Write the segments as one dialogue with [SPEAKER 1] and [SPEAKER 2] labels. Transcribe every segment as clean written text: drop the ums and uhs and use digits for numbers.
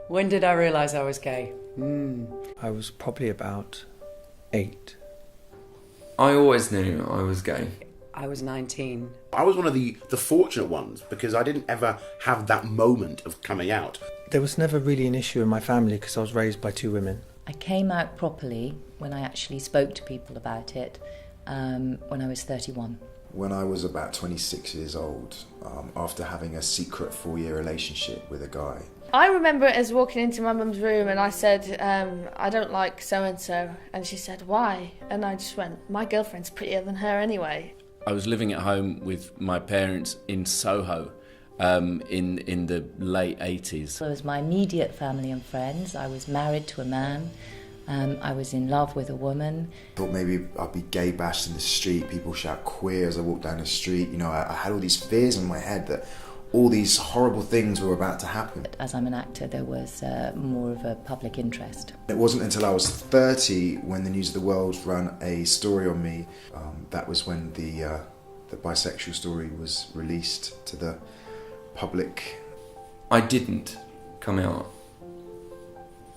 [SPEAKER 1] When did I realise I was gay?
[SPEAKER 2] I was probably about 8.
[SPEAKER 3] I always knew I was gay.
[SPEAKER 1] I was 19.
[SPEAKER 4] I was one of the fortunate ones because I didn't ever have that moment of coming out.
[SPEAKER 2] There was never really an issue in my family because I was raised by 2 women.
[SPEAKER 5] I came out properly when I actually spoke to people about it when I was 31.
[SPEAKER 6] When I was about 26 years old, after having a secret 4-year relationship with a guy.
[SPEAKER 7] I remember it as walking into my mum's room and I said, I don't like so-and-so. And she said, why? And I just went, my girlfriend's prettier than her anyway.
[SPEAKER 8] I was living at home with my parents in Soho in the late 80s.
[SPEAKER 5] There was my immediate family and friends. I was married to a man. I was in love with a woman.
[SPEAKER 6] Thought maybe I'd be gay bashed in the street, people shout queer as I walk down the street. You know, I had all these fears in my head that all these horrible things were about to happen.
[SPEAKER 5] As I'm an actor, there was more of a public interest.
[SPEAKER 6] It wasn't until I was 30 when the News of the World ran a story on me. That was when the bisexual story was released to the public.
[SPEAKER 3] I didn't come out.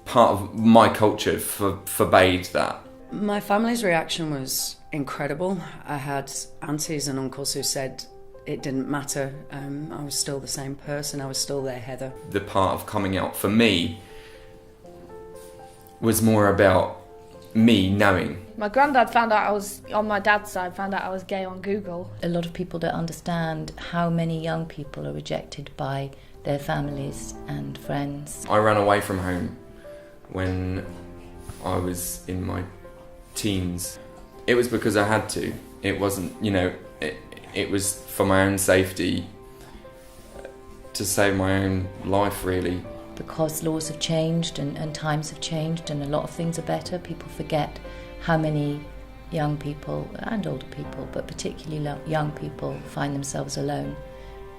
[SPEAKER 3] Part of my culture forbade that.
[SPEAKER 1] My family's reaction was incredible. I had aunties and uncles who said it didn't matter. I was still the same person. I was still their Heather.
[SPEAKER 3] The part of coming out for me was more about me knowing.
[SPEAKER 7] My granddad found out I was, on my dad's side, found out I was gay on Google.
[SPEAKER 5] A lot of people don't understand how many young people are rejected by their families and friends.
[SPEAKER 3] I ran away from home when I was in my teens. It was because I had to. It wasn't, it was for my own safety, to save my own life, really.
[SPEAKER 5] Because laws have changed and times have changed and a lot of things are better, people forget how many young people and older people, but particularly young people, find themselves alone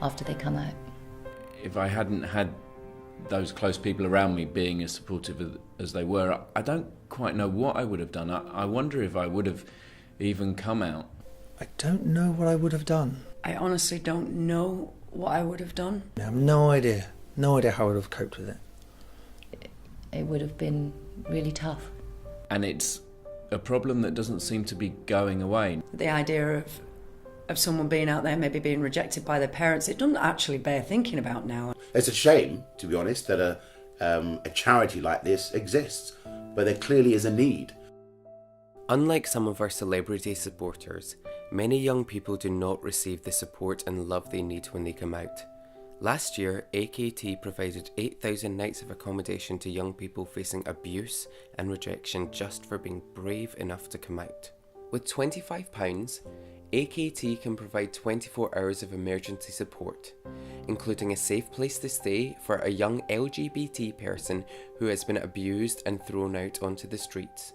[SPEAKER 5] after they come out.
[SPEAKER 8] If I hadn't had those close people around me being as supportive as they were, I don't quite know what I would have done. I wonder if I would have even come out.
[SPEAKER 2] I don't know what I would have done.
[SPEAKER 1] I honestly don't know what I would have done.
[SPEAKER 2] I have no idea. No idea how I would have coped with it.
[SPEAKER 5] It would have been really tough.
[SPEAKER 8] And it's a problem that doesn't seem to be going away.
[SPEAKER 1] The idea of someone being out there maybe being rejected by their parents, it doesn't actually bear thinking about now.
[SPEAKER 4] It's a shame, to be honest, that a charity like this exists, but there clearly is a need.
[SPEAKER 9] Unlike some of our celebrity supporters, many young people do not receive the support and love they need when they come out. Last year, AKT provided 8,000 nights of accommodation to young people facing abuse and rejection just for being brave enough to come out. With £25, AKT can provide 24 hours of emergency support, including a safe place to stay for a young LGBT person who has been abused and thrown out onto the streets.